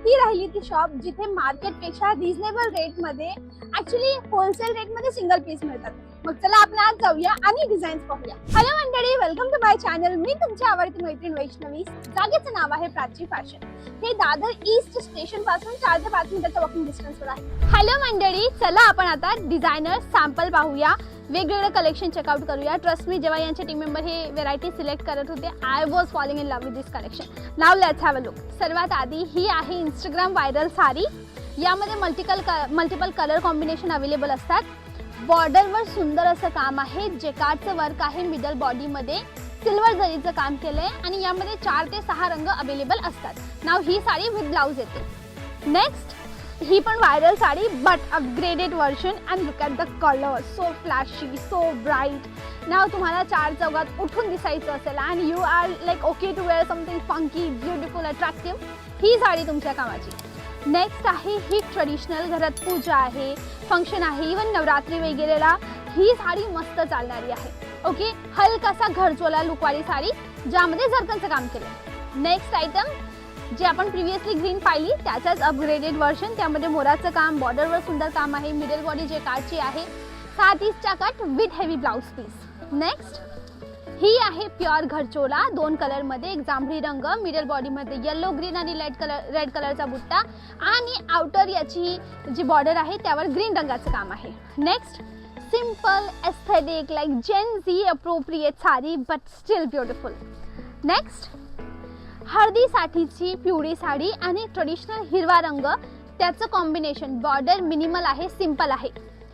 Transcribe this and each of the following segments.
ही राहिली ती शॉप जिथे मार्केटपेक्षा रिझनेबल रेटमध्ये ऍक्च्युली होलसेल रेटमध्ये सिंगल पीस मिळतात. मग चला आपण आज जाऊया आणि डिझाईन्स पाहूया. हॅलो मंडळी, वेलकम टू माय चॅनल. मी तुमची आवडती मैत्रीण वैष्णवी. जागेचं नाव आहे प्राची फॅशन. हे दादर ईस्ट स्टेशन पासून 4 ते 5 मिनिटाच्या वॉकिंग डिस्टन्सवर आहे. हॅलो मंडळी, चला आपण आता डिझायनर सॅम्पल पाहूया, वेगवेगळे कलेक्शन चेकआउट करूया. ट्रस्ट मी, जेव्हा यांचे टीम मेंबर हे व्हेरायटी सिलेक्ट करत होते, I was falling in love with this collection. Now let's have a look. सर्वात आधी ही आहे इंस्टाग्राम व्हायरल साडी. यामध्ये मल्टिपल कलर कॉम्बिनेशन अवेलेबल असतात. बॉर्डरवर सुंदर असं काम आहे, जेकार्डचं वर्क आहे. मिडल बॉडीमध्ये सिल्वर जरीचं काम केलंय आणि यामध्ये 4 ते 6 रंग अवेलेबल असतात. नाव ही साडी विथ ब्लाउज येते. नेक्स्ट ही पण viral sari but upgraded version and look at the colour, so flashy, so bright. नाव तुम्हाला 4 चौघात उठून दिसायचं असेल and you are like okay to wear something funky, beautiful, attractive, ही साडी तुमच्या कामाची. नेक्स्ट आहे ही ट्रेडिशनल, घरात पूजा आहे, फंक्शन आहे, इवन नवरात्री वगैरेला ही साडी मस्त चालणारी आहे. ओके, हलकासा घरचोला लुकवाली साडी ज्यामध्ये झरकनचं काम केलं. नेक्स्ट आयटम जे आपण प्रिव्हियसली ग्रीन पाहिली त्याच्याच अपग्रेडेड वर्जन. त्यामध्ये मोराचं काम, बॉर्डरवर सुंदर काम आहे. मिडल बॉडी जे काठची आहे, 7 इंचचा cut with heavy blouse piece. Next ही आहे प्युअर घरचोला 2 कलरमध्ये. एक जांभळी रंग, मिडल बॉडीमध्ये येलो, ग्रीन आणि रेड कलरचा बुट्टा आणि आउटर याची जी बॉर्डर आहे त्यावर ग्रीन रंगाचं काम आहे. Next simple aesthetic like Gen Z appropriate sari but still beautiful. Next हळदीसाठीची पिवळी साडी आणि ट्रेडिशनल हिरवा रंग, त्याचं कॉम्बिनेशन. बॉर्डर मिनिमल आहे, सिंपल आहे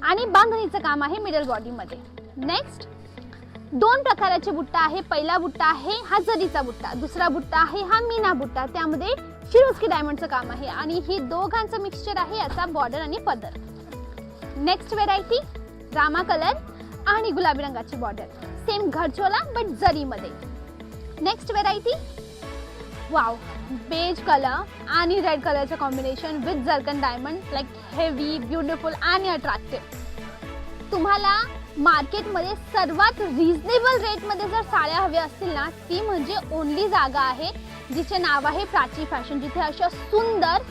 आणि बांधणीचं काम आहे मिडल बॉडीमध्ये. नेक्स्ट 2 प्रकाराचे बुट्टा आहे. पहिला बुट्टा आहे हा जरीचा बुट्टा, दुसरा बुट्टा आहे हा मीना बुट्टा. त्यामध्ये शिरोस्की डायमंडचं काम आहे आणि ही दोघांचं मिक्सचर आहे याचा बॉर्डर आणि पदर. नेक्स्ट व्हेरायटी रामा कलर आणि गुलाबी रंगाची बॉर्डर, सेम घरचोला बट जरीमध्ये. Next variety wow, beige colour आणि रेड कलरचं combination with zircon diamond, like heavy, beautiful आणि अट्रॅक्टिव्ह. तुम्हाला मार्केटमध्ये सर्वात रिझनेबल रेटमध्ये जर साड्या हव्या असतील ना, ती म्हणजे ओनली जागा आहे जिचे नाव आहे प्राची फॅशन, जिथे अशा सुंदर,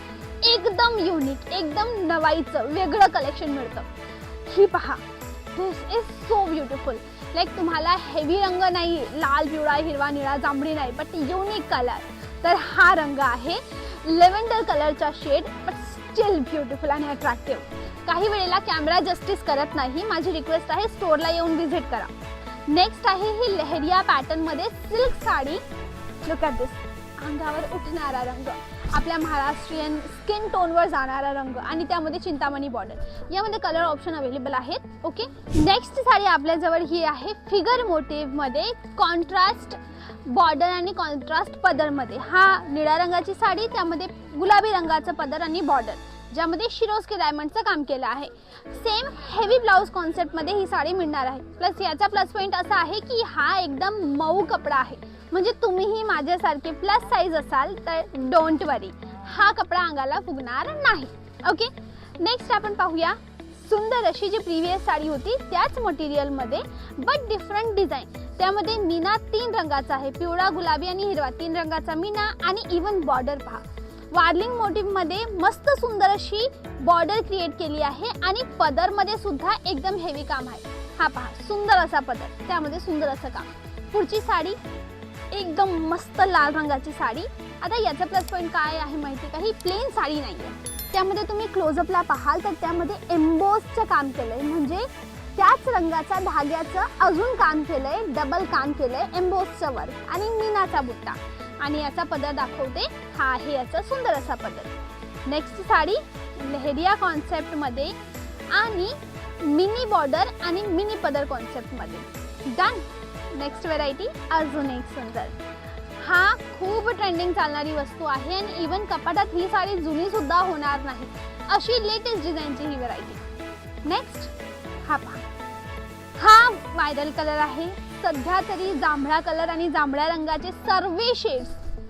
एकदम युनिक, एकदम नवाईचं वेगळं कलेक्शन मिळतं. ही पहा, दिस इज सो ब्युटिफुल. लाईक तुम्हाला हेवी रंग नाही, लाल, पिवळा, हिरवा, निळा, जांभळी नाही, बट युनिक कलर. तर हा रंग आहे लेव्हेंडर कलरचा शेड बट स्टील ब्युटिफुल आणि अट्रॅक्टिव्ह. काही वेळेला कॅमेरा जस्टिस करत नाही, माझी रिक्वेस्ट आहे स्टोअरला येऊन व्हिजिट करा. नेक्स्ट आहे ही लेहरिया पॅटर्नमध्ये सिल्क साडी. लुक ॲट दिस, अंगावर उठणारा रंग, आपल्या महाराष्ट्रीयन स्किन टोनवर जाणारा रंग आणि त्यामध्ये चिंतामणी बॉर्डर. यामध्ये कलर ऑप्शन अवेलेबल आहेत. ओके, नेक्स्ट साडी आपल्याजवळ ही आहे फिगर मोटिव्हमध्ये, कॉन्ट्रास्ट बॉर्डर आणि कॉन्ट्रास्ट पदरमध्ये. हा निळ्या रंगाची साडी, त्यामध्ये गुलाबी रंगाचं पदर आणि बॉर्डर ज्यामध्ये शिरोस्की डायमंडचं काम केलं आहे. सेम हेवी ब्लाउज कॉन्सेप्टमध्ये ही साडी मिळणार आहे. प्लस याचा प्लस पॉईंट असा आहे की हा एकदम मऊ कपडा आहे, म्हणजे तुम्हीही माझ्यासारखे प्लस साईज असाल तर डोंट वरी, हा कपडा अंगाला फुगणार नाही. ओके, नेक्स्ट आपण पाहूया सुंदर अशी जी प्रिव्हियस साडी होती त्याच मटेरियलमध्ये बट डिफरंट डिझाईन. त्यामध्ये मीना 3 रंगाचा आहे, पिवळा, गुलाबी आणि हिरवा, 3 रंगाचा मीना आणि इवन बॉर्डर पहा. वार्लिंग मोटिव्हमध्ये मस्त सुंदर अशी बॉर्डर क्रिएट केली आहे आणि पदरमध्ये सुद्धा एकदम हेवी काम आहे. हा पहा, सुंदर असा पदर, त्यामध्ये सुंदर असं काम. पुढची साडी एकदम मस्त लाल रंगाची साडी. आता याचा प्लस पॉईंट काय आहे माहिती का, ही प्लेन साडी नाही आहे. त्यामध्ये तुम्ही क्लोजअपला पाहाल तर त्यामध्ये एम्बोसचं काम केलंय, म्हणजे त्याच रंगाच्या धाग्याचं अजून काम केलंय, डबल काम केलंय, एम्बोसचं वर्क आणि मीनाचा बुट्टा. आणि याचा पदर दाखवते, हा आहे याचा सुंदर असा पदर. नेक्स्ट साडी लेहरिया कॉन्सेप्टमध्ये आणि मिनी बॉर्डर आणि मिनी पदर कॉन्सेप्टमध्ये. डन. नेक्स्ट व्हेरायटी अजून एक सुंदर, हा खूप ट्रेंडिंग चालणारी वस्तू आहे आणि इवन कपाटात ही साडी जुनी सुद्धा होणार नाही, अशी लेटेस्ट डिझाईनची ही व्हेरायटी. नेक्स्ट हा पहा, हा व्हायरल कलर आहे सध्या तरी. जांभळा कलर आणि जांभळ्या रंगाचे सर्व शेड्स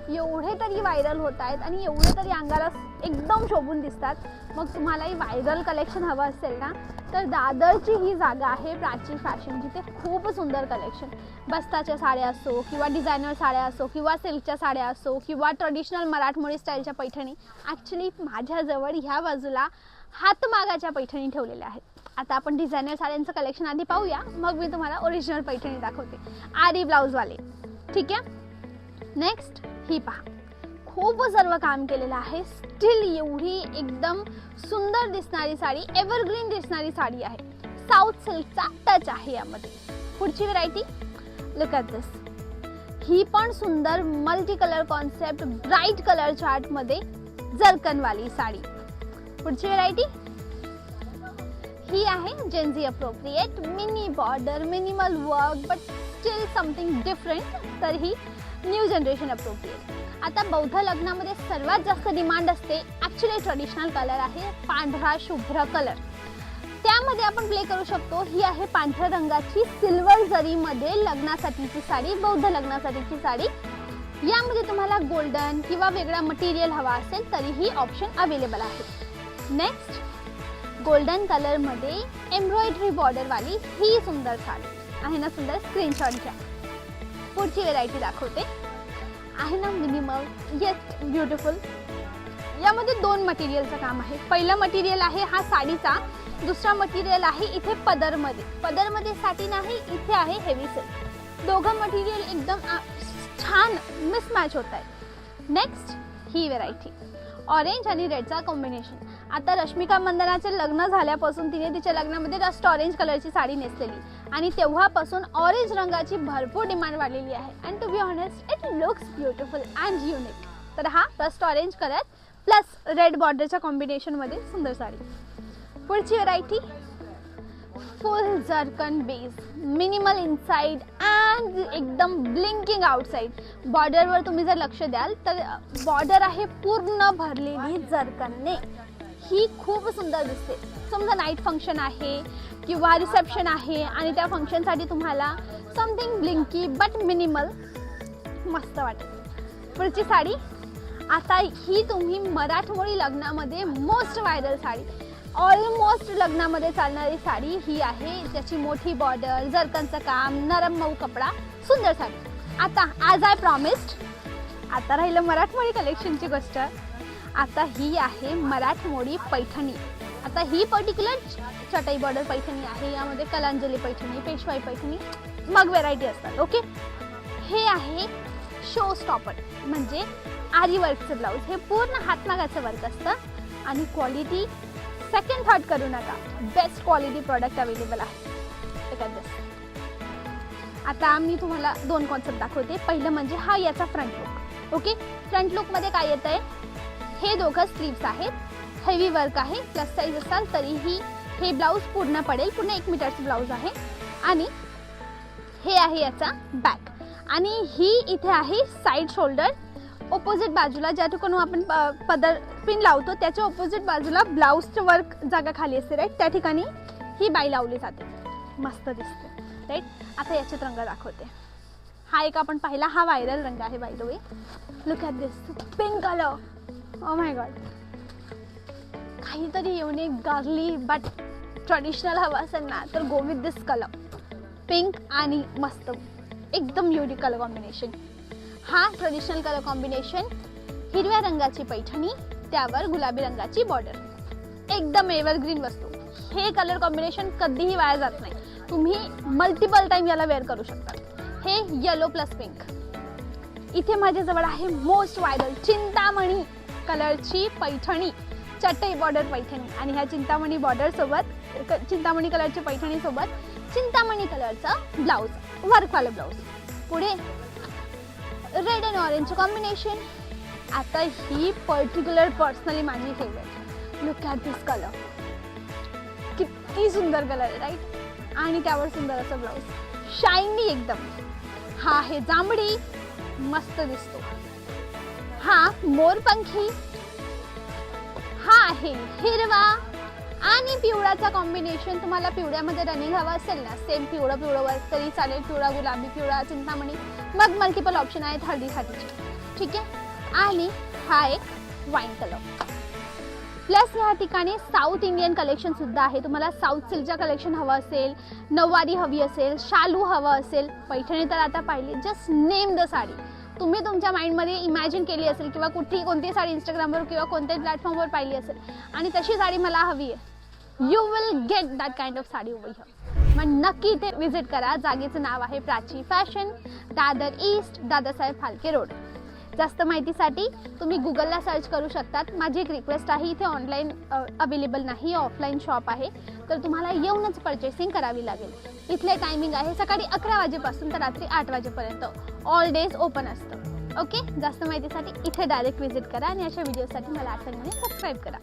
एवढे तरी व्हायरल होत आहेत आणि एवढे तरी अंगाला एकदम शोभून दिसतात. मग तुम्हालाही व्हायरल कलेक्शन हवं असेल ना, तर दादरची ही जागा आहे प्राची फॅशन, जिथे खूप सुंदर कलेक्शन, बस्ताच्या साड्या असो किंवा डिझायनर साड्या असो किंवा सिल्कच्या साड्या असो किंवा ट्रेडिशनल मराठमोळी स्टाईलच्या पैठणी. ॲक्च्युली माझ्याजवळ ह्या बाजूला हातमागाच्या पैठणी ठेवलेल्या आहेत. आता आपण डिझायनर साड्यांचं कलेक्शन आधी पाहूया, मग मी तुम्हाला ओरिजिनल पैठणी दाखवते, आरी ब्लाऊजवाले. ठीक आहे. नेक्स्ट ही पहा, खूप सर्व काम केलेलं आहे. स्टील एवढी एकदम सुंदर दिसणारी साडी, एव्हरग्रीन दिसणारी साडी आहे. साऊथ सिल्कचा टच आहे यामध्ये. पुढची व्हरायटी, लुक ॲट दिस. ही पण सुंदर multi colour concept, bright colour चार्टमध्ये जरकनवाली साडी. पुढची व्हरायटी ही आहे Gen Z appropriate, mini border, minimal work but still something different, तर ही न्यू जनरेशन अप्रोप्रिएट. आता बौद्ध लग्नामध्ये सर्वात जास्त डिमांड असते ॲक्च्युली ट्रेडिशनल कलर आहे पांढरा शुभ्र कलर. त्यामध्ये आपण प्ले करू शकतो. ही आहे पांढऱ्या रंगाची सिल्वर जरीमध्ये लग्नासाठीची साडी, बौद्ध लग्नासाठीची साडी. यामध्ये तुम्हाला गोल्डन किंवा वेगळा मटेरियल हवा असेल तरीही ऑप्शन अवेलेबल आहे. नेक्स्ट, गोल्डन कलरमध्ये एम्ब्रॉयडरी बॉर्डरवाली ही सुंदर साडी आहे ना, सुंदर. स्क्रीनशॉट घ्या. पुढची व्हेरायटी दाखवते, आहे ना मिनिमल येट ब्युटिफुल. यामध्ये दोन मटेरियलचं काम आहे. पहिलं मटेरियल आहे हा साडीचा, दुसरा मटेरियल आहे इथे पदरमध्ये. पदरमध्ये सॅटिन आहे, इथे आहे हेवी सिल्क. दोघं मटेरियल एकदम छान मिसमॅच होत आहे. नेक्स्ट ही व्हेरायटी, ऑरेंज आणि रेडचा कॉम्बिनेशन. आता रश्मिका मंदनाचे लग्न झाल्यापासून तिने तिच्या लग्नामध्ये रस्ट ऑरेंज कलरची साडी नेसलेली आणि तेव्हापासून ऑरेंज रंगाची भरपूर डिमांड वाढलेली आहे. And to be honest it looks beautiful and unique. तर हा rust orange colour plus red बॉर्डरच्या कॉम्बिनेशनमध्ये सुंदर साडी. पुढची variety, full zircon base, minimal inside and एकदम ब्लिंकिंग आउटसाइड. बॉर्डरवर तुम्ही जर लक्ष द्याल तर बॉर्डर आहे पूर्ण भरलेली जर्कनने. ही खूप सुंदर दिसते. समजा नाईट फंक्शन आहे किंवा रिसेप्शन आहे आणि त्या फंक्शनसाठी तुम्हाला समथिंग ब्लिंकी बट मिनिमल मस्त वाटेल. पुढची साडी, आता ही तुम्ही मराठमोळी लग्नामध्ये मोस्ट व्हायरल साडी, ऑलमोस्ट लग्नामध्ये चालणारी साडी ही आहे. ज्याची मोठी बॉर्डर, जरकनचं काम, नरम मऊ कपडा, सुंदर साडी. आता ॲज आय प्रॉमिस्ड, आता राहिलं मराठमोळी कलेक्शनची गोष्ट. आता ही आहे मराठमोळी पैठणी. आता ही पर्टिक्युलर चटई बॉर्डर पैठणी आहे. यामध्ये कलांजली पैठणी, पेशवाई पैठणी, मग व्हेरायटी असतात. ओके. हे आहे शो स्टॉपर, म्हणजे आरी वर्कचं ब्लाऊज. हे पूर्ण हातमागाचं वर्क असतं आणि क्वालिटी सेकंड थॉट करू नका, बेस्ट क्वालिटी प्रॉडक्ट अवेलेबल आहे. आता मी तुम्हाला दोन कॉन्सेप्ट दाखवते. पहिलं म्हणजे हा याचा फ्रंट लुक. ओके. फ्रंट लुकमध्ये काय येतं आहे, हे दोघं स्लीव्स आहेत, हेवी वर्क आहे. प्लस साईज असाल तरीही हे ब्लाऊज पूर्ण पडेल. पूर्ण 1 मीटरचं ब्लाऊज आहे आणि हे आहे याचा बॅक. आणि ही इथे आहे साईड शोल्डर. ऑपोजिट बाजूला ज्या ठिकाणी आपण पदर पिन लावतो त्याच्या ऑपोजिट बाजूला ब्लाऊजचं वर्क जागा खाली असते, राईट, त्या ठिकाणी ही बाई लावली जाते. मस्त दिसते, राईट. आता याच्यात रंग दाखवते. हा एक आपण पाहिला, हा व्हायरल रंग आहे by the way. Look at this pink colour. Oh my God, काहीतरी युनिक गर्ली बट ट्रेडिशनल हवं असेल ना तर go with this colour. Pink आणि मस्त एकदम युनिक कलर कॉम्बिनेशन. हा ट्रेडिशनल कलर कॉम्बिनेशन, हिरव्या रंगाची पैठणी, त्यावर गुलाबी रंगाची बॉर्डर, एकदम एव्हरग्रीन वस्तू. हे कलर कॉम्बिनेशन कधीही वाया जात नाही. तुम्ही मल्टिपल टाइम याला वेअर करू शकता. हे येलो प्लस पिंक. इथे माझ्याजवळ आहे मोस्ट व्हायरल चिंतामणी कलरची पैठणी, चटई बॉर्डर पैठणी. आणि ह्या चिंतामणी बॉर्डर सोबत, चिंतामणी कलरची पैठणी सोबत चिंतामणी कलरचा ब्लाऊज, वर्कवाला ब्लाऊज. पुढे रेड अँड ऑरेंज कॉम्बिनेशन. आता ही पर्टिक्युलर पर्सनली माझी favourite. Look at this colour, किती सुंदर कलर आहे, राईट. आणि त्यावर सुंदर असं ब्लाऊज, शायनी एकदम. हा आहे जांभळी, मस्त दिसतो. हा मोरपंखी. हा आहे हिरवा आणि पिवळाचा कॉम्बिनेशन. तुम्हाला पिवळ्यामध्ये रनिंग हवा असेल ना, सेम पिवळं पिवळं वर्क तरी चालेल, पिवळा गुलाबी, पिवळा चिंतामणी. मग मल्टिपल ऑप्शन आहेत हळदीसाठीचे. ठीक आहे. आणि हा एक वाईन कलर. प्लस या ठिकाणी साऊथ इंडियन कलेक्शन सुद्धा आहे. तुम्हाला साऊथ सिल्कचं कलेक्शन हवं असेल, नऊवारी हवी असेल, शालू हवं असेल, पैठणी तर आता पाहिली, जस्ट नेम द साडी. तुम्ही तुमच्या माइंडमध्ये इमॅजिन केली असेल किंवा कोणती साडी इंस्टाग्रामवर किंवा कोणत्याही प्लॅटफॉर्मवर पाहिली असेल आणि तशी साडी मला हवी आहे, you will get that kind of sari over here. मग नक्की इथे व्हिजिट करा. जागेचं नाव आहे Prachi fashion, Dadar east, Dadasaheb Phalke road. जास्त माहितीसाठी तुम्ही गुगलला सर्च करू शकतात. माझी एक रिक्वेस्ट आहे, इथे ऑनलाईन अवेलेबल नाही, ऑफलाईन शॉप आहे, तर तुम्हाला येऊनच परचेसिंग करावी लागेल. इथले टायमिंग आहे सकाळी 11 वाजेपासून तर रात्री 8 वाजेपर्यंत, ऑल डेज ओपन असतं. ओके, जास्त माहितीसाठी इथे डायरेक्ट व्हिजिट करा आणि अशा व्हिडिओसाठी मला आठवणीने सबस्क्राईब करा.